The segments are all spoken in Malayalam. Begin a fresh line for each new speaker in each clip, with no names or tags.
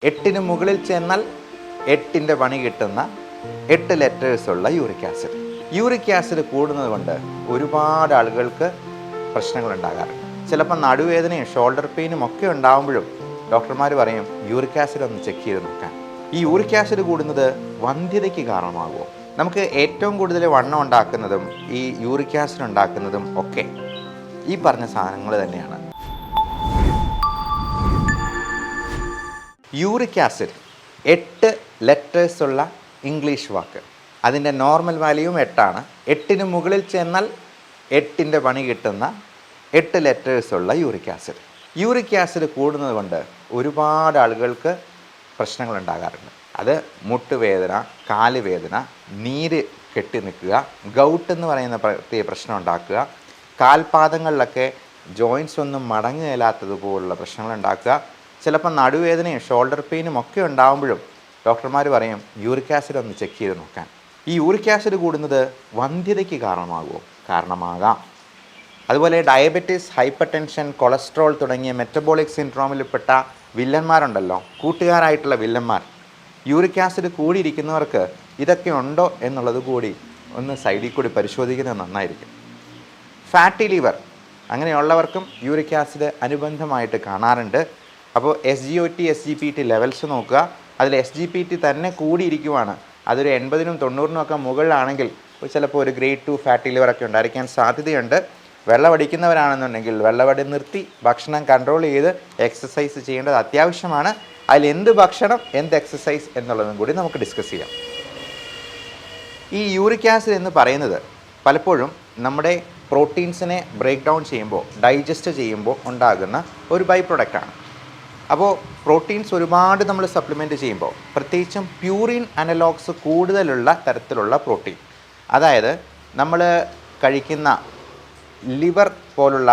8ന് മുകളിൽ ചെന്നാൽ 8ൻ്റെ പണി കിട്ടുന്ന 8 ലെറ്റേഴ്സുള്ള യൂറിക് ആസിഡ്. യൂറിക് ആസിഡ് കൂടുന്നത് കൊണ്ട് ഒരുപാട് ആളുകൾക്ക് പ്രശ്നങ്ങൾ ഉണ്ടാകാറുണ്ട്. ചിലപ്പോൾ നടുവേദനയും ഷോൾഡർ പെയിനും ഒക്കെ ഉണ്ടാകുമ്പോഴും ഡോക്ടർമാർ പറയും യൂറിക് ആസിഡ് ഒന്ന് ചെക്ക് ചെയ്ത് നോക്കാൻ. ഈ യൂറിക് ആസിഡ് കൂടുന്നത് വന്ധ്യതയ്ക്ക് കാരണമാകുമോ? നമുക്ക് ഏറ്റവും കൂടുതൽ വണ്ണം ഉണ്ടാക്കുന്നതും ഈ യൂറിക് ആസിഡ് ഉണ്ടാക്കുന്നതും ഒക്കെ ഈ പറഞ്ഞ സാധനങ്ങൾ തന്നെയാണ്. യൂറിക് ആസിഡ് 8 ലെറ്റേഴ്സുള്ള ഇംഗ്ലീഷ് വാക്ക്. അതിൻ്റെ നോർമൽ വാല്യൂവും 8ആണ്. 8ന് മുകളിൽ ചെന്നാൽ 8ൻ്റെ പണി കിട്ടുന്ന 8 ലെറ്റേഴ്സുള്ള യൂറിക് ആസിഡ്. യൂറിക് ആസിഡ് കൂടുന്നത് കൊണ്ട് ഒരുപാട് ആളുകൾക്ക് പ്രശ്നങ്ങൾ ഉണ്ടാകാറുണ്ട്. അത് മുട്ടുവേദന, കാലുവേദന, നീര് കെട്ടി നിൽക്കുക, ഗൗട്ട് എന്ന് പറയുന്ന പ്രശ്നം ഉണ്ടാക്കുക, കാൽപാദങ്ങളിലൊക്കെ ജോയിൻറ്റ്സ് ഒന്നും മടങ്ങുകയില്ലാത്തതുപോലുള്ള പ്രശ്നങ്ങൾ ഉണ്ടാക്കുക. ചിലപ്പോൾ നടുവേദനയും ഷോൾഡർ പെയിനും ഒക്കെ ഉണ്ടാകുമ്പോഴും ഡോക്ടർമാർ പറയും യൂറിക് ആസിഡ് ഒന്ന് ചെക്ക് ചെയ്ത് നോക്കാൻ. ഈ യൂറിക് ആസിഡ് കൂടുന്നത് വന്ധ്യതയ്ക്ക് കാരണമാകാം. അതുപോലെ ഡയബറ്റീസ്, ഹൈപ്പർ ടെൻഷൻ, കൊളസ്ട്രോൾ തുടങ്ങിയ മെറ്റബോളിക് സിൻഡ്രോമിൽപ്പെട്ട വില്ലന്മാരുണ്ടല്ലോ, കൂട്ടുകാരായിട്ടുള്ള വില്ലന്മാർ. യൂറിക് ആസിഡ് കൂടിയിരിക്കുന്നവർക്ക് ഇതൊക്കെ ഉണ്ടോ എന്നുള്ളത് കൂടി ഒന്ന് സൈഡിൽ കൂടി പരിശോധിക്കുന്നത് നന്നായിരിക്കും. ഫാറ്റി ലിവർ അങ്ങനെയുള്ളവർക്കും യൂറിക് ആസിഡ് അനുബന്ധമായിട്ട് കാണാറുണ്ട്. അപ്പോൾ SGOT, SGPT ലെവൽസ് നോക്കുക. അതിൽ SGPT തന്നെ കൂടിയിരിക്കുവാണ്. അതൊരു 80നും 90നും ഒക്കെ മുകളിലാണെങ്കിൽ ചിലപ്പോൾ ഒരു ഗ്രേഡ് 2 ഫാറ്റി ലിവറൊക്കെ ഉണ്ടായിരിക്കാൻ സാധ്യതയുണ്ട്. വെള്ളമടിക്കുന്നവരാണെന്നുണ്ടെങ്കിൽ വെള്ളമടി നിർത്തി ഭക്ഷണം കൺട്രോൾ ചെയ്ത് എക്സസൈസ് ചെയ്യേണ്ടത് അത്യാവശ്യമാണ്. അതിൽ എന്ത് ഭക്ഷണം, എന്ത് എക്സസൈസ് എന്നുള്ളതും കൂടി നമുക്ക് ഡിസ്കസ് ചെയ്യാം. ഈ യൂറിക് ആസിഡ് എന്ന് പറയുന്നത് പലപ്പോഴും നമ്മുടെ പ്രോട്ടീൻസിനെ ബ്രേക്ക് ഡൗൺ ചെയ്യുമ്പോൾ, ഡൈജസ്റ്റ് ചെയ്യുമ്പോൾ ഉണ്ടാകുന്ന ഒരു ബൈ പ്രൊഡക്റ്റാണ്. അപ്പോൾ പ്രോട്ടീൻസ് ഒരുപാട് നമ്മൾ സപ്ലിമെൻറ്റ് ചെയ്യുമ്പോൾ, പ്രത്യേകിച്ചും പ്യൂറിൻ അനലോഗ്സ് കൂടുതലുള്ള തരത്തിലുള്ള പ്രോട്ടീൻ, അതായത് നമ്മൾ കഴിക്കുന്ന ലിവർ പോലുള്ള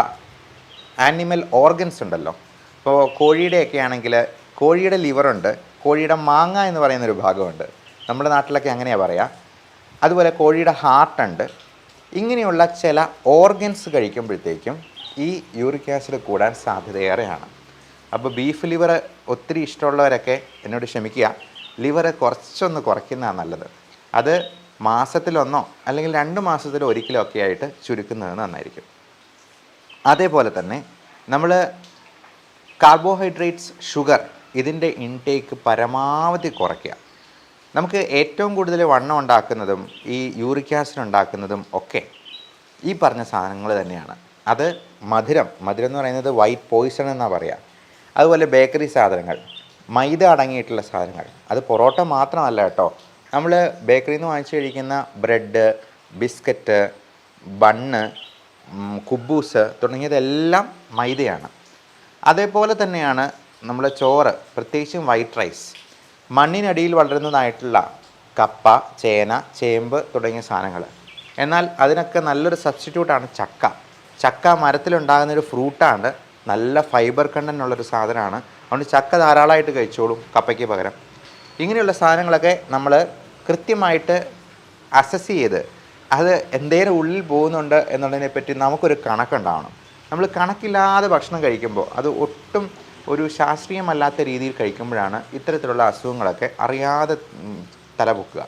ആനിമൽ ഓർഗൻസ് ഉണ്ടല്ലോ. ഇപ്പോൾ കോഴിയുടെയൊക്കെ ആണെങ്കിൽ കോഴിയുടെ ലിവറുണ്ട്, കോഴിയുടെ മാങ്ങ എന്ന് പറയുന്നൊരു ഭാഗമുണ്ട്, നമ്മുടെ നാട്ടിലൊക്കെ അങ്ങനെയാണ് പറയുക. അതുപോലെ കോഴിയുടെ ഹാർട്ടുണ്ട്. ഇങ്ങനെയുള്ള ചില ഓർഗൻസ് കഴിക്കുമ്പോഴത്തേക്കും ഈ യൂറിക് ആസിഡ് കൂടാൻ സാധ്യതയേറെയാണ്. അപ്പോൾ ബീഫ് ലിവർ ഒത്തിരി ഇഷ്ടമുള്ളവരൊക്കെ എന്നോട് ക്ഷമിക്കുക, ലിവർ കുറച്ചൊന്ന് കുറയ്ക്കുന്നതാണ് നല്ലത്. അത് മാസത്തിലൊന്നോ അല്ലെങ്കിൽ 2 മാസത്തിലോ ഒരിക്കലോ ഒക്കെ ആയിട്ട് ചുരുക്കുന്നത് നന്നായിരിക്കും. അതേപോലെ തന്നെ നമ്മൾ കാർബോഹൈഡ്രേറ്റ്സ്, ഷുഗർ ഇതിൻ്റെ ഇൻടേക്ക് പരമാവധി കുറയ്ക്കുക. നമുക്ക് ഏറ്റവും കൂടുതൽ വണ്ണം ഉണ്ടാക്കുന്നതും ഈ യൂറിക് ആസിഡ് ഉണ്ടാക്കുന്നതും ഒക്കെ ഈ പറഞ്ഞ സാധനങ്ങൾ തന്നെയാണ്. അത് മധുരം എന്ന് പറയുന്നത് വൈറ്റ് പോയിസൺ എന്നാണ് പറയുക. അതുപോലെ ബേക്കറി സാധനങ്ങൾ, മൈദ അടങ്ങിയിട്ടുള്ള സാധനങ്ങൾ, അത് പൊറോട്ട മാത്രമല്ല കേട്ടോ. നമ്മൾ ബേക്കറിയിൽ നിന്ന് വാങ്ങിച്ച് കഴിക്കുന്ന ബ്രെഡ്, ബിസ്ക്കറ്റ്, ബണ്ണ്, കുബൂസ് തുടങ്ങിയതെല്ലാം മൈദയാണ്. അതേപോലെ തന്നെയാണ് നമ്മുടെ ചോറ്, പ്രത്യേകിച്ചും വൈറ്റ് റൈസ്, മണ്ണിനടിയിൽ വളരുന്നതായിട്ടുള്ള കപ്പ, ചേന, ചേമ്പ് തുടങ്ങിയ സാധനങ്ങൾ. എന്നാൽ അതിനൊക്കെ നല്ലൊരു സബ്സ്റ്റിറ്റ്യൂട്ടാണ് ചക്ക. ചക്ക മരത്തിലുണ്ടാകുന്നൊരു ഫ്രൂട്ടാണ്, നല്ല ഫൈബർ കണ്ടൻ്റ് ഉള്ളൊരു സാധനമാണ്. അതുകൊണ്ട് ചക്ക ധാരാളമായിട്ട് കഴിച്ചോളും കപ്പയ്ക്ക് പകരം. ഇങ്ങനെയുള്ള സാധനങ്ങളൊക്കെ നമ്മൾ കൃത്യമായിട്ട് അസസ് ചെയ്ത് അത് എന്തേലും ഉള്ളിൽ പോകുന്നുണ്ട് എന്നുള്ളതിനെപ്പറ്റി നമുക്കൊരു കണക്കുണ്ടാവണം. നമ്മൾ കണക്കില്ലാതെ ഭക്ഷണം കഴിക്കുമ്പോൾ, അത് ഒട്ടും ഒരു ശാസ്ത്രീയമല്ലാത്ത രീതിയിൽ കഴിക്കുമ്പോഴാണ് ഇത്തരത്തിലുള്ള അസുഖങ്ങളൊക്കെ അറിയാതെ തലപൊക്കുക.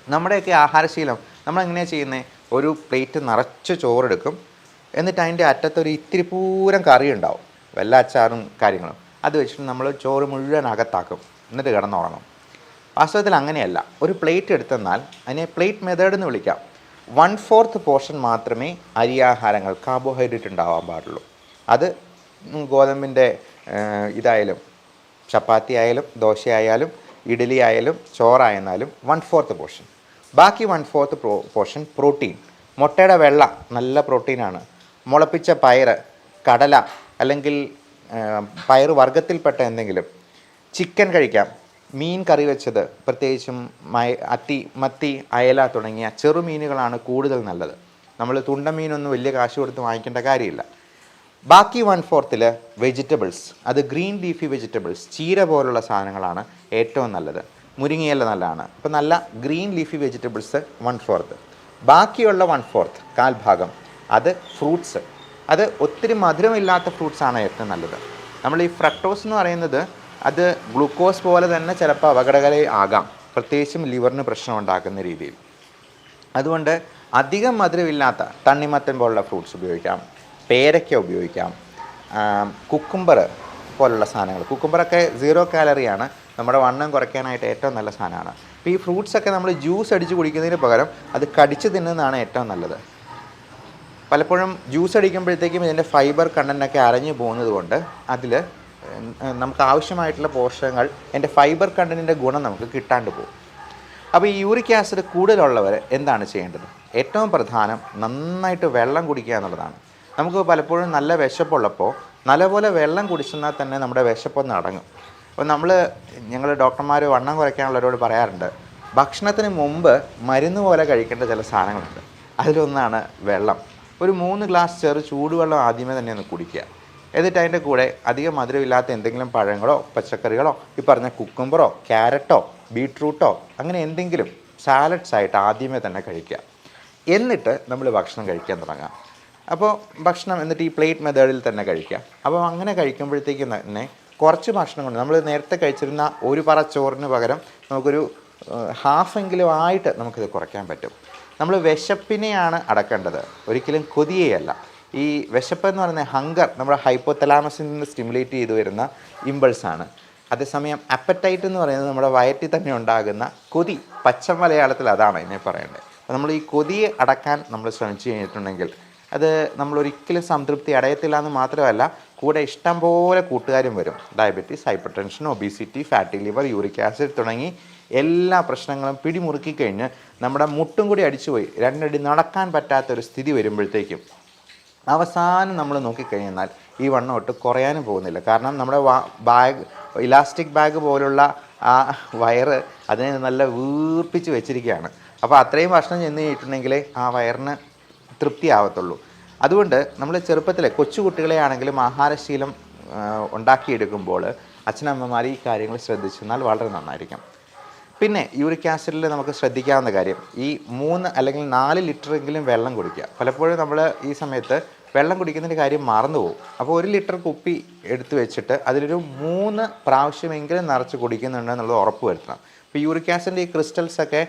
നമ്മുടെയൊക്കെ ആഹാരശീലം നമ്മളെങ്ങനെയാണ് ചെയ്യുന്നത്? ഒരു പ്ലേറ്റ് നിറച്ച് ചോറെടുക്കും, എന്നിട്ട് അതിൻ്റെ അറ്റത്തൊരു ഇത്തിരി പൂരം കറി ഉണ്ടാവും, വല്ല അച്ചാറും കാര്യങ്ങളും. അത് വെച്ചിട്ട് നമ്മൾ ചോറ് മുഴുവൻ അകത്താക്കും, എന്നിട്ട് കിടന്നുറങ്ങും. വാസ്തവത്തിൽ അങ്ങനെയല്ല. ഒരു പ്ലേറ്റ് എടുത്തെന്നാൽ അതിനെ പ്ലേറ്റ് മെത്തേഡ് എന്ന് വിളിക്കാം. 1/4 പോർഷൻ മാത്രമേ അരിയാഹാരങ്ങൾ, കാർബോഹൈഡ്രേറ്റ് ഉണ്ടാവാൻ പാടുള്ളൂ. അത് ഗോതമ്പിൻ്റെ ഇതായാലും, ചപ്പാത്തി ആയാലും, ദോശയായാലും, ഇഡ്ഡലി ആയാലും, ചോറായിരുന്നാലും 1/4 പോർഷൻ. ബാക്കി 1/4 പോർഷൻ പ്രോട്ടീൻ. മുട്ടയുടെ വെള്ള നല്ല പ്രോട്ടീനാണ്. മുളപ്പിച്ച പയർ, കടല അല്ലെങ്കിൽ പയർ വർഗ്ഗത്തിൽപ്പെട്ട എന്തെങ്കിലും, ചിക്കൻ കഴിക്കാം. മീൻ കറി വെച്ചത്, പ്രത്യേകിച്ചും മത്തി, അയല തുടങ്ങിയ ചെറുമീനുകളാണ് കൂടുതൽ നല്ലത്. നമ്മൾ തുണ്ടമീനൊന്നും വലിയ കാശ് കൊടുത്ത് വാങ്ങിക്കേണ്ട കാര്യമില്ല. ബാക്കി 1/4 വെജിറ്റബിൾസ്, അത് ഗ്രീൻ ലീഫി വെജിറ്റബിൾസ്, ചീര പോലുള്ള സാധനങ്ങളാണ് ഏറ്റവും നല്ലത്. മുരിങ്ങയില നല്ലതാണ്. അപ്പോൾ നല്ല ഗ്രീൻ ലീഫി വെജിറ്റബിൾസ് 1/4. ബാക്കിയുള്ള 1/4 കാൽഭാഗം അത് ഫ്രൂട്ട്സ്. അത് ഒത്തിരി മധുരമില്ലാത്ത ഫ്രൂട്ട്സാണ് ഏറ്റവും നല്ലത്. നമ്മൾ ഈ ഫ്രക്ടോസ് എന്ന് പറയുന്നത് അത് ഗ്ലൂക്കോസ് പോലെ തന്നെ ചിലപ്പോൾ അപകടകരമായി ആകാം, പ്രത്യേകിച്ചും ലിവറിന് പ്രശ്നം ഉണ്ടാക്കുന്ന രീതിയിൽ. അതുകൊണ്ട് അധികം മധുരമില്ലാത്ത തണ്ണിമത്തൻ പോലുള്ള ഫ്രൂട്ട്സ് ഉപയോഗിക്കാം, പേരയ്ക്ക ഉപയോഗിക്കാം, കുക്കുംബർ പോലുള്ള സാധനങ്ങൾ. കുക്കുംബറൊക്കെ 0 കാലറിയാണ്, നമ്മുടെ വണ്ണം കുറയ്ക്കാനായിട്ട് ഏറ്റവും നല്ല സാധനമാണ്. അപ്പോൾ ഈ ഫ്രൂട്ട്സൊക്കെ നമ്മൾ ജ്യൂസ് അടിച്ച് കുടിക്കുന്നതിന് പകരം അത് കടിച്ച് തിന്നുന്നതാണ് ഏറ്റവും നല്ലത്. പലപ്പോഴും ജ്യൂസ് അടിക്കുമ്പോഴത്തേക്കും ഇതിൻ്റെ ഫൈബർ കണ്ടൻറ്റൊക്കെ അരഞ്ഞു പോകുന്നത് കൊണ്ട് അതിൽ നമുക്ക് ആവശ്യമായിട്ടുള്ള പോഷകങ്ങൾ, എൻ്റെ ഫൈബർ കണ്ടൻറ്റിൻ്റെ ഗുണം നമുക്ക് കിട്ടാണ്ട് പോകും. അപ്പോൾ ഈ യൂറിക് ആസിഡ് കൂടുതലുള്ളവർ എന്താണ് ചെയ്യേണ്ടത്? ഏറ്റവും പ്രധാനം നന്നായിട്ട് വെള്ളം കുടിക്കുക എന്നുള്ളതാണ്. നമുക്ക് പലപ്പോഴും നല്ല വിശപ്പുള്ളപ്പോൾ നല്ലപോലെ വെള്ളം കുടിച്ചെന്നാൽ തന്നെ നമ്മുടെ വിശപ്പൊന്ന് അടങ്ങും. അപ്പോൾ ഞങ്ങൾ ഡോക്ടർമാർ വണ്ണം കുറയ്ക്കാനുള്ളവരോട് പറയാറുണ്ട്, ഭക്ഷണത്തിന് മുമ്പ് മരുന്ന് പോലെ കഴിക്കേണ്ട ചില സാധനങ്ങളുണ്ട്. അതിലൊന്നാണ് വെള്ളം. ഒരു 3 ഗ്ലാസ് ചൂടുവെള്ളം ആദ്യമേ തന്നെ ഒന്ന് കുടിക്കുക. എന്നിട്ട് അതിൻ്റെ കൂടെ അധികം മധുരമില്ലാത്ത എന്തെങ്കിലും പഴങ്ങളോ പച്ചക്കറികളോ, ഈ പറഞ്ഞ കുക്കുംബറോ ക്യാരറ്റോ ബീട്രൂട്ടോ അങ്ങനെ എന്തെങ്കിലും സാലഡ്സ് ആയിട്ട് ആദ്യമേ തന്നെ കഴിക്കുക. എന്നിട്ട് നമ്മൾ ഭക്ഷണം കഴിക്കാൻ തുടങ്ങാം. അപ്പോൾ ഭക്ഷണം എന്നിട്ട് ഈ പ്ലേറ്റ് മെത്തേഡിൽ തന്നെ കഴിക്കുക. അപ്പോൾ അങ്ങനെ കഴിക്കുമ്പോഴത്തേക്കും തന്നെ കുറച്ച് ഭക്ഷണം കൊണ്ട് നമ്മൾ നേരത്തെ കഴിച്ചിരുന്ന ഒരു പറ ചോറിന് പകരം നമുക്കൊരു ഹാഫെങ്കിലും ആയിട്ട് നമുക്കിത് കുറയ്ക്കാൻ പറ്റും. നമ്മൾ വിശപ്പിനെയാണ് അടക്കേണ്ടത്, ഒരിക്കലും കൊതിയെയല്ല. ഈ വിശപ്പ് എന്ന് പറയുന്ന ഹങ്കർ നമ്മുടെ ഹൈപ്പോതലാമസിൽ നിന്ന് സ്റ്റിമുലേറ്റ് ചെയ്തു വരുന്ന ഇമ്പൾസാണ്. അതേസമയം അപ്പറ്റൈറ്റ് എന്ന് പറയുന്നത് നമ്മുടെ വയറ്റിൽ തന്നെ ഉണ്ടാകുന്ന കൊതി. പച്ച മലയാളത്തിൽ അതാണ് ഇതിനെ പറയേണ്ടത്. അപ്പോൾ നമ്മൾ ഈ കൊതിയെ അടക്കാൻ നമ്മൾ ശ്രമിച്ചു കഴിഞ്ഞിട്ടുണ്ടെങ്കിൽ അത് നമ്മളൊരിക്കലും സംതൃപ്തി അടയത്തില്ല എന്ന് മാത്രമല്ല, കൂടെ ഇഷ്ടം പോലെ കൂട്ടുകാരും വരും. Diabetes, hyper tension, obesity, fatty liver, uric acid തുടങ്ങി എല്ലാ പ്രശ്നങ്ങളും പിടിമുറുക്കി കഴിഞ്ഞ് നമ്മുടെ മുട്ടും കൂടി അടിച്ചുപോയി 2 അടി നടക്കാൻ പറ്റാത്തൊരു സ്ഥിതി വരുമ്പോഴത്തേക്കും അവസാനം നമ്മൾ നോക്കിക്കഴിഞ്ഞാൽ ഈ വണ്ണം ഒട്ട് കുറയാനും പോകുന്നില്ല. കാരണം നമ്മുടെ ഇലാസ്റ്റിക് ബാഗ് പോലുള്ള ആ വയറ് അതിനെ നല്ല വീർപ്പിച്ച് വെച്ചിരിക്കുകയാണ്. അപ്പോൾ അത്രയും ഭക്ഷണം ചെന്ന് കഴിഞ്ഞിട്ടുണ്ടെങ്കിലേ ആ വയറിന് തൃപ്തിയാവത്തുള്ളൂ. അതുകൊണ്ട് നമ്മൾ ചെറുപ്പത്തിലെ കൊച്ചുകുട്ടികളെ ആണെങ്കിലും ആഹാരശീലം ഉണ്ടാക്കിയെടുക്കുമ്പോൾ അച്ഛനമ്മമാർ ഈ കാര്യങ്ങൾ ശ്രദ്ധിച്ചെന്നാൽ വളരെ നന്നായിരിക്കും. പിന്നെ യൂറിക് ആസിഡിൽ നമുക്ക് ശ്രദ്ധിക്കാവുന്ന കാര്യം, ഈ 3 അല്ലെങ്കിൽ 4 ലിറ്ററെങ്കിലും വെള്ളം കുടിക്കുക. പലപ്പോഴും നമ്മൾ ഈ സമയത്ത് വെള്ളം കുടിക്കുന്നതിൻ്റെ കാര്യം മറന്നു പോകും. അപ്പോൾ 1 ലിറ്റർ കുപ്പി എടുത്തു വെച്ചിട്ട് അതിലൊരു 3 പ്രാവശ്യമെങ്കിലും നിറച്ച് കുടിക്കുന്നുണ്ടെന്നുള്ളത് ഉറപ്പ് വരുത്തണം. ഇപ്പോൾ യൂറിക് ആസിഡിൻ്റെ ഈ ക്രിസ്റ്റൽസൊക്കെ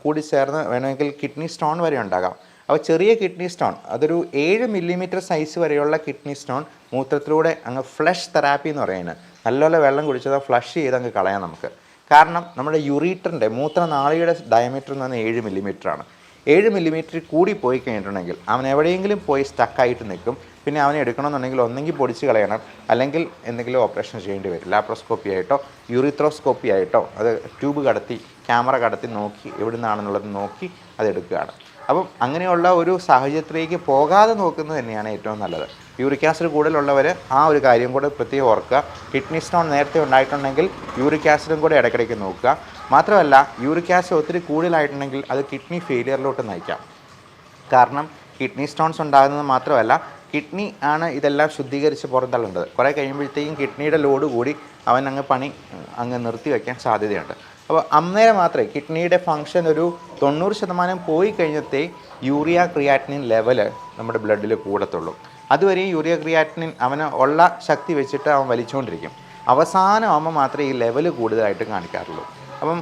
കൂടി ചേർന്ന് വേണമെങ്കിൽ കിഡ്നി സ്റ്റോൺ വരെ ഉണ്ടാകാം. അപ്പോൾ ചെറിയ കിഡ്നി സ്റ്റോൺ, അതൊരു 7 മില്ലിമീറ്റർ സൈസ് വരെയുള്ള കിഡ്നി സ്റ്റോൺ മൂത്രത്തിലൂടെ അങ്ങ് ഫ്ലഷ് തെറാപ്പി എന്ന് പറയുന്നത്, നല്ലപോലെ വെള്ളം കുടിച്ചത് ഫ്ലഷ് ചെയ്ത് അങ്ങ് കളയാം നമുക്ക്. കാരണം നമ്മുടെ യൂറീറ്ററിൻ്റെ മൂത്രനാളിയുടെ ഡയമീറ്റർ എന്ന് പറഞ്ഞാൽ 7 മില്ലിമീറ്ററാണ്. 7 മില്ലിമീറ്റർ കൂടി പോയി കഴിഞ്ഞിട്ടുണ്ടെങ്കിൽ അവൻ എവിടെയെങ്കിലും പോയി സ്റ്റക്കായിട്ട് നിൽക്കും. പിന്നെ അവനെ എടുക്കണമെന്നുണ്ടെങ്കിൽ ഒന്നെങ്കിൽ പൊടിച്ച് കളയണം, അല്ലെങ്കിൽ എന്തെങ്കിലും ഓപ്പറേഷൻ ചെയ്യേണ്ടി വരും. ലാപ്രോസ്കോപ്പി ആയിട്ടോ യൂറിത്രോസ്കോപ്പി ആയിട്ടോ അത് ട്യൂബ് കടത്തി ക്യാമറ കടത്തി നോക്കി എവിടെ നിന്നാണെന്നുള്ളത് നോക്കി അതെടുക്കുകയാണ്. അപ്പം അങ്ങനെയുള്ള ഒരു സാഹചര്യത്തിലേക്ക് പോകാതെ നോക്കുന്നത് തന്നെയാണ് ഏറ്റവും നല്ലത്. യൂറിക് ആസിഡ് കൂടുതലുള്ളവർ ആ ഒരു കാര്യം കൂടെ പ്രത്യേകം ഓർക്കുക. കിഡ്നി സ്റ്റോൺ നേരത്തെ ഉണ്ടായിട്ടുണ്ടെങ്കിൽ യൂറിക് ആസിഡും കൂടെ ഇടയ്ക്കിടയ്ക്ക് നോക്കുക. മാത്രമല്ല യൂറിക് ആസിഡ് ഒത്തിരി കൂടുതലായിട്ടുണ്ടെങ്കിൽ അത് കിഡ്നി ഫെയിലിയറിലോട്ട് നയിക്കാം. കാരണം കിഡ്നി സ്റ്റോൺസ് ഉണ്ടാകുന്നത് മാത്രമല്ല, കിഡ്നി ആണ് ഇതെല്ലാം ശുദ്ധീകരിച്ച് പുറന്തള്ളേണ്ടത്. കുറേ കഴിയുമ്പോഴത്തേക്കും കിഡ്നിയുടെ ലോഡ് കൂടി അവൻ പണി നിർത്തി വയ്ക്കാൻ സാധ്യതയുണ്ട്. അപ്പോൾ അന്നേരം മാത്രമേ കിഡ്നിയുടെ ഫങ്ഷൻ ഒരു 90% പോയി കഴിഞ്ഞത്തെ യൂറിയ ക്രിയാറ്റിനിൻ ലെവൽ നമ്മുടെ ബ്ലഡിൽ കൂടത്തുള്ളൂ. അതുവരെ യൂറിയ ക്രിയാറ്റിനിൻ അവന് ഉള്ള ശക്തി വെച്ചിട്ട് അവൻ വലിച്ചുകൊണ്ടിരിക്കും. അവസാനമാകുമ്പോൾ മാത്രമേ ഈ ലെവൽ കൂടുതലായിട്ട് കാണിക്കാറുള്ളൂ. അപ്പം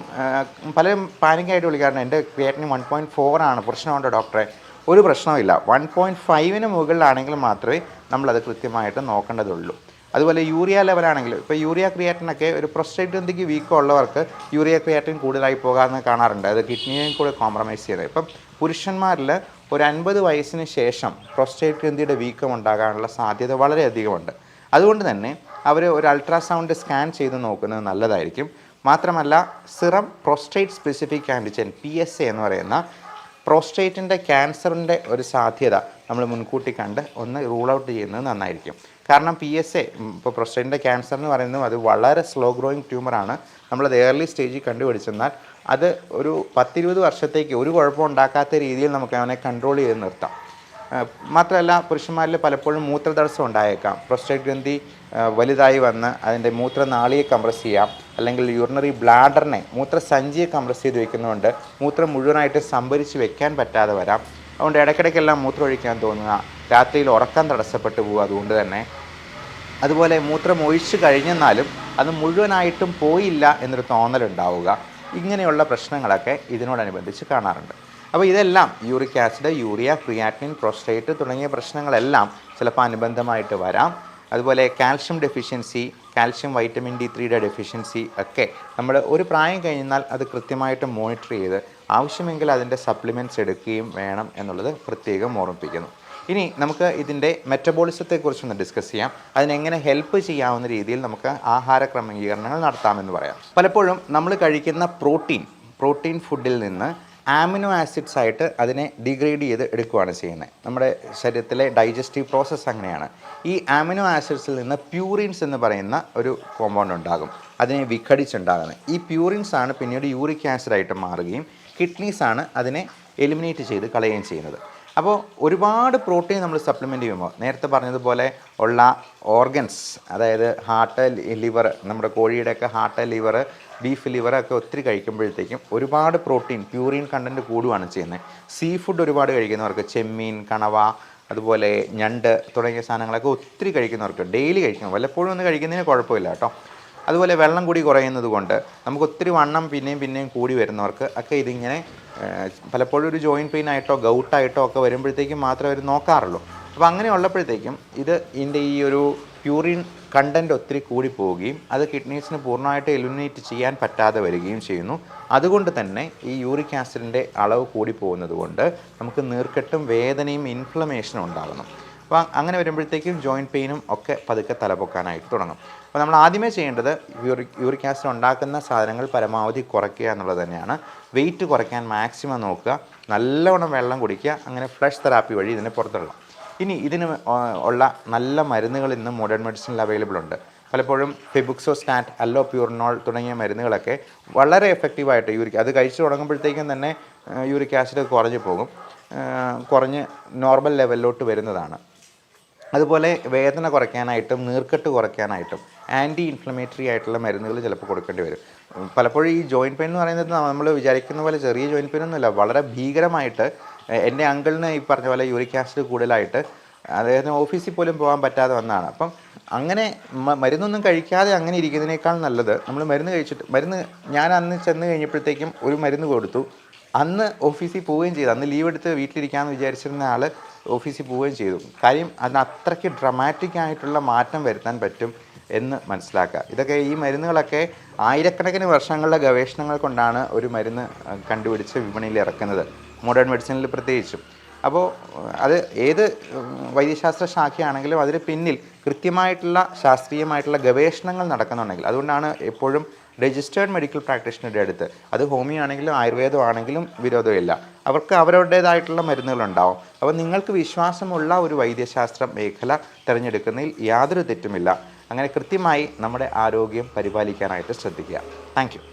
പലരും പാനിക്കായിട്ട് വിളിക്കാറുണ്ട്, എൻ്റെ ക്രിയാറ്റിനിൻ 1.4 ആണ്, പ്രശ്നമുണ്ടോ ഡോക്ടറെ? ഒരു പ്രശ്നമില്ല. 1.5 മുകളിലാണെങ്കിൽ മാത്രമേ നമ്മളത് കൃത്യമായിട്ട് നോക്കേണ്ടതുള്ളൂ. അതുപോലെ യൂറിയ ലെവലാണെങ്കിൽ, ഇപ്പോൾ യൂറിയ ക്രിയാറ്റിനൊക്കെ ഒരു പ്രോസ്റ്റേറ്റ് ഗ്രന്ഥിക്ക് വീക്കം ഉള്ളവർക്ക് യൂറിയ ക്രിയാറ്റിൻ കൂടുതലായി പോകാമെന്ന് കാണാറുണ്ട്. അത് കിഡ്നിയെയും കൂടെ കോംപ്രമൈസ് ചെയ്യുന്നത്. ഇപ്പം പുരുഷന്മാരിൽ ഒരു 50 വയസ്സിന് ശേഷം പ്രോസ്റ്റേറ്റ് ഗ്രന്ഥിയുടെ വീക്കം ഉണ്ടാകാനുള്ള സാധ്യത വളരെയധികമുണ്ട്. അതുകൊണ്ട് തന്നെ അവർ ഒരു അൾട്രാസൗണ്ട് സ്കാൻ ചെയ്ത് നോക്കുന്നത് നല്ലതായിരിക്കും. മാത്രമല്ല serum prostate specific antigen PSA എന്ന് പറയുന്ന പ്രോസ്റ്റേറ്റിൻ്റെ ക്യാൻസറിൻ്റെ ഒരു സാധ്യത നമ്മൾ മുൻകൂട്ടി കണ്ട് ഒന്ന് റൂൾ ഔട്ട് ചെയ്യുന്നത് നന്നായിരിക്കും. കാരണം PSA ഇപ്പോൾ പ്രോസ്റ്റേറ്റിൻ്റെ ക്യാൻസർ എന്ന് പറയുന്നത് അത് വളരെ സ്ലോ ഗ്രോയിങ് ട്യൂമറാണ്. നമ്മളത് ഏർലി സ്റ്റേജിൽ കണ്ടുപിടിച്ചെന്നാൽ അത് ഒരു 10-20 വർഷത്തേക്ക് ഒരു കുഴപ്പം ഉണ്ടാക്കാത്ത രീതിയിൽ നമുക്ക് അവനെ കൺട്രോൾ ചെയ്ത് നിർത്താം. മാത്രമല്ല പുരുഷന്മാരിൽ പലപ്പോഴും മൂത്രതടസ്സം ഉണ്ടായേക്കാം. പ്രോസ്റ്റേറ്റ് ഗ്രന്ഥി വലുതായി വന്ന് അതിൻ്റെ മൂത്രനാളിയെ കംപ്രസ് ചെയ്യാം, അല്ലെങ്കിൽ യൂറിനറി ബ്ലാഡറിനെ മൂത്രസഞ്ചിയെ കംപ്രസ് ചെയ്ത് വെക്കുന്നതുകൊണ്ട് മൂത്രം മുഴുവനായിട്ട് സംഭരിച്ച് വെക്കാൻ പറ്റാതെ വരാം. അതുകൊണ്ട് ഇടയ്ക്കിടയ്ക്കെല്ലാം മൂത്രം ഒഴിക്കാൻ തോന്നുക, രാത്രിയിൽ ഉറക്കം തടസ്സപ്പെട്ടു പോകുക. അതുകൊണ്ട് തന്നെ അതുപോലെ മൂത്രം ഒഴിച്ച് കഴിഞ്ഞെന്നാലും അത് മുഴുവനായിട്ടും പോയില്ല എന്നൊരു തോന്നലുണ്ടാവുക, ഇങ്ങനെയുള്ള പ്രശ്നങ്ങളൊക്കെ ഇതിനോടനുബന്ധിച്ച് കാണാറുണ്ട്. അപ്പോൾ ഇതെല്ലാം uric acid, urea, creatinine, prostate തുടങ്ങിയ പ്രശ്നങ്ങളെല്ലാം ചിലപ്പോൾ അനുബന്ധമായിട്ട് വരാം. അതുപോലെ കാൽഷ്യം ഡെഫിഷ്യൻസി, കാൽഷ്യം വൈറ്റമിൻ D3യുടെ ഡെഫിഷ്യൻസി ഒക്കെ നമ്മൾ ഒരു പ്രായം കഴിഞ്ഞാൽ അത് കൃത്യമായിട്ട് മോണിറ്റർ ചെയ്ത് ആവശ്യമെങ്കിൽ അതിൻ്റെ സപ്ലിമെൻറ്റ്സ് എടുക്കുകയും വേണം എന്നുള്ളത് പ്രത്യേകം ഓർമ്മിപ്പിക്കുന്നു. ഇനി നമുക്ക് ഇതിൻ്റെ മെറ്റബോളിസത്തെക്കുറിച്ചൊന്ന് ഡിസ്കസ് ചെയ്യാം. അതിനെങ്ങനെ ഹെൽപ്പ് ചെയ്യാവുന്ന രീതിയിൽ നമുക്ക് ആഹാര ക്രമീകരണങ്ങൾ നടത്താമെന്ന് പറയാം. പലപ്പോഴും നമ്മൾ കഴിക്കുന്ന പ്രോട്ടീൻ ഫുഡിൽ നിന്ന് ആമിനോ ആസിഡ്സ് ആയിട്ട് അതിനെ ഡിഗ്രേഡ് ചെയ്ത് എടുക്കുകയാണ് ചെയ്യുന്നത്. നമ്മുടെ ശരീരത്തിലെ ഡൈജസ്റ്റീവ് പ്രോസസ്സ് അങ്ങനെയാണ്. ഈ ആമിനോ ആസിഡ്സിൽ നിന്ന് പ്യൂറിൻസ് എന്ന് പറയുന്ന ഒരു കോമ്പൗണ്ട് ഉണ്ടാകും, അതിനെ വിഘടിച്ചുണ്ടാകുന്നത്. ഈ പ്യൂറിൻസ് ആണ് പിന്നീട് യൂറിക് ആസിഡായിട്ട് മാറുകയും കിഡ്നീസാണ് അതിനെ എലിമിനേറ്റ് ചെയ്ത് കളയുകയും ചെയ്യുന്നത്. അപ്പോൾ ഒരുപാട് പ്രോട്ടീൻ നമ്മൾ സപ്ലിമെൻ്റ് ചെയ്യുമ്പോൾ നേരത്തെ പറഞ്ഞതുപോലെ ഉള്ള ഓർഗൻസ്, അതായത് ഹാർട്ട്, ലിവർ, നമ്മുടെ കോഴിയുടെയൊക്കെ ഹാർട്ട്, ലിവർ, ബീഫ് ലിവറൊക്കെ ഒത്തിരി കഴിക്കുമ്പോഴത്തേക്കും ഒരുപാട് പ്യൂറിൻ കണ്ടൻറ്റ് കൂടുകയാണ് ചെയ്യുന്നത്. സീ ഫുഡ് ഒരുപാട് കഴിക്കുന്നവർക്ക്, ചെമ്മീൻ, കണവ, അതുപോലെ ഞണ്ട് തുടങ്ങിയ സാധനങ്ങളൊക്കെ ഒത്തിരി കഴിക്കുന്നവർക്ക്, ഡെയിലി കഴിക്കണം, വല്ലപ്പോഴും ഒന്ന് കഴിക്കുന്നതിന് കുഴപ്പമില്ല കേട്ടോ. അതുപോലെ വെള്ളം കൂടി കുറയുന്നത് കൊണ്ട് നമുക്ക് ഒത്തിരി വണ്ണം പിന്നെയും കൂടി വരുന്നവർക്ക് ഒക്കെ ഇതിങ്ങനെ പലപ്പോഴും ഒരു ജോയിൻറ്റ് പെയിൻ ആയിട്ടോ ഗൗട്ടായിട്ടോ ഒക്കെ വരുമ്പോഴത്തേക്കും മാത്രമേ അവർ നോക്കാറുള്ളൂ. അപ്പോൾ അങ്ങനെ ഉള്ളപ്പോഴത്തേക്കും ഇതിൻ്റെ ഈ ഒരു പ്യൂറിൻ കണ്ടൻറ്റ് ഒത്തിരി കൂടി പോവുകയും അത് കിഡ്നീസിന് പൂർണ്ണമായിട്ട് എലിമിനേറ്റ് ചെയ്യാൻ പറ്റാതെ വരികയും ചെയ്യുന്നു. അതുകൊണ്ട് തന്നെ ഈ യൂറിക് ആസിഡിൻ്റെ അളവ് കൂടി പോകുന്നത് കൊണ്ട് നമുക്ക് നീർക്കെട്ടും വേദനയും ഇൻഫ്ലമേഷനും ഉണ്ടാകുന്നു. അപ്പോൾ അങ്ങനെ വരുമ്പോഴത്തേക്കും ജോയിൻറ്റ് പെയിനും ഒക്കെ പതുക്കെ തലപൊക്കാനായിട്ട് തുടങ്ങും. അപ്പോൾ നമ്മൾ ആദ്യമേ ചെയ്യേണ്ടത് യൂറിക് ആസിഡ് ഉണ്ടാക്കുന്ന സാധനങ്ങൾ പരമാവധി കുറയ്ക്കുക എന്നുള്ളത് തന്നെയാണ്. വെയിറ്റ് കുറയ്ക്കാൻ മാക്സിമം നോക്കുക, നല്ലവണ്ണം വെള്ളം കുടിക്കുക, അങ്ങനെ ഫ്ലഷ് തെറാപ്പി വഴി ഇതിനെ പുറത്തുള്ള. ഇനി ഇതിന് ഉള്ള നല്ല മരുന്നുകൾ ഇന്ന് മോഡേൺ മെഡിസിനിൽ അവൈലബിൾ ഉണ്ട്. പലപ്പോഴും ഫെബുക്സോസ്റ്റാറ്റ്, അല്ലോപ്യൂറിനോൾ തുടങ്ങിയ മരുന്നുകളൊക്കെ വളരെ എഫക്റ്റീവായിട്ട് അത് കഴിച്ചു തുടങ്ങുമ്പോഴത്തേക്കും തന്നെ യൂറിക് ആസിഡ് കുറഞ്ഞു പോകും, കുറഞ്ഞ് നോർമൽ ലെവലിലോട്ട് വരുന്നതാണ്. അതുപോലെ വേദന കുറയ്ക്കാനായിട്ടും നീർക്കെട്ട് കുറയ്ക്കാനായിട്ടും ആൻറ്റി ഇൻഫ്ലമേറ്ററി ആയിട്ടുള്ള മരുന്നുകൾ ചിലപ്പോൾ കൊടുക്കേണ്ടി വരും. പലപ്പോഴും ഈ ജോയിൻറ്റ് പെയിൻ എന്ന് പറയുന്നത് നമ്മൾ വിചാരിക്കുന്ന പോലെ ചെറിയ ജോയിൻറ്റ് പെയിൻ ഒന്നുമില്ല, വളരെ ഭീകരമായിട്ട്. എൻ്റെ അങ്കിളിന് ഈ പറഞ്ഞ പോലെ യൂറിക് ആസിഡ് കൂടുതലായിട്ട് അദ്ദേഹത്തിന് ഓഫീസിൽ പോലും പോകാൻ പറ്റാതെ വന്നതാണ്. അപ്പം അങ്ങനെ മരുന്നൊന്നും കഴിക്കാതെ അങ്ങനെ ഇരിക്കുന്നതിനേക്കാൾ നല്ലത് നമ്മൾ മരുന്ന് ഞാൻ അന്ന് ചെന്ന് കഴിഞ്ഞപ്പോഴത്തേക്കും ഒരു മരുന്ന് കൊടുത്തു. അന്ന് ഓഫീസിൽ പോവുകയും ചെയ്തു. അന്ന് ലീവ് എടുത്ത് വീട്ടിലിരിക്കാമെന്ന് വിചാരിച്ചിരുന്ന ആൾ ഓഫീസിൽ പോവുകയും ചെയ്തു. കാര്യം അതിന് അത്രയ്ക്ക് ഡ്രമാറ്റിക് ആയിട്ടുള്ള മാറ്റം വരുത്താൻ പറ്റും എന്ന് മനസ്സിലാക്കുക. ഇതൊക്കെ ഈ മരുന്നുകളൊക്കെ ആയിരക്കണക്കിന് വർഷങ്ങളുടെ ഗവേഷണങ്ങൾ കൊണ്ടാണ് ഒരു മരുന്ന് കണ്ടുപിടിച്ച് വിപണിയിൽ ഇറക്കുന്നത്, മോഡേൺ മെഡിസിനിൽ പ്രത്യേകിച്ചും. അപ്പോൾ അത് ഏത് വൈദ്യശാസ്ത്ര ശാഖയാണെങ്കിലും അതിന് പിന്നിൽ കൃത്യമായിട്ടുള്ള ശാസ്ത്രീയമായിട്ടുള്ള ഗവേഷണങ്ങൾ നടക്കുന്നുണ്ടെങ്കിൽ, അതുകൊണ്ടാണ് എപ്പോഴും രജിസ്റ്റേർഡ് മെഡിക്കൽ പ്രാക്ടീഷണറുടെ അടുത്ത്, അത് ഹോമിയോ ആണെങ്കിലും ആയുർവേദം ആണെങ്കിലും വിരോധമില്ല, അവർക്ക് അവരുടേതായിട്ടുള്ള മരുന്നുകളുണ്ടാവും. അപ്പോൾ നിങ്ങൾക്ക് വിശ്വാസമുള്ള ഒരു വൈദ്യശാസ്ത്ര മേഖല തിരഞ്ഞെടുക്കുന്നതിൽ യാതൊരു തെറ്റുമില്ല. അങ്ങനെ കൃത്യമായി നമ്മുടെ ആരോഗ്യം പരിപാലിക്കാനായിട്ട് ശ്രദ്ധിക്കുക. Thank you.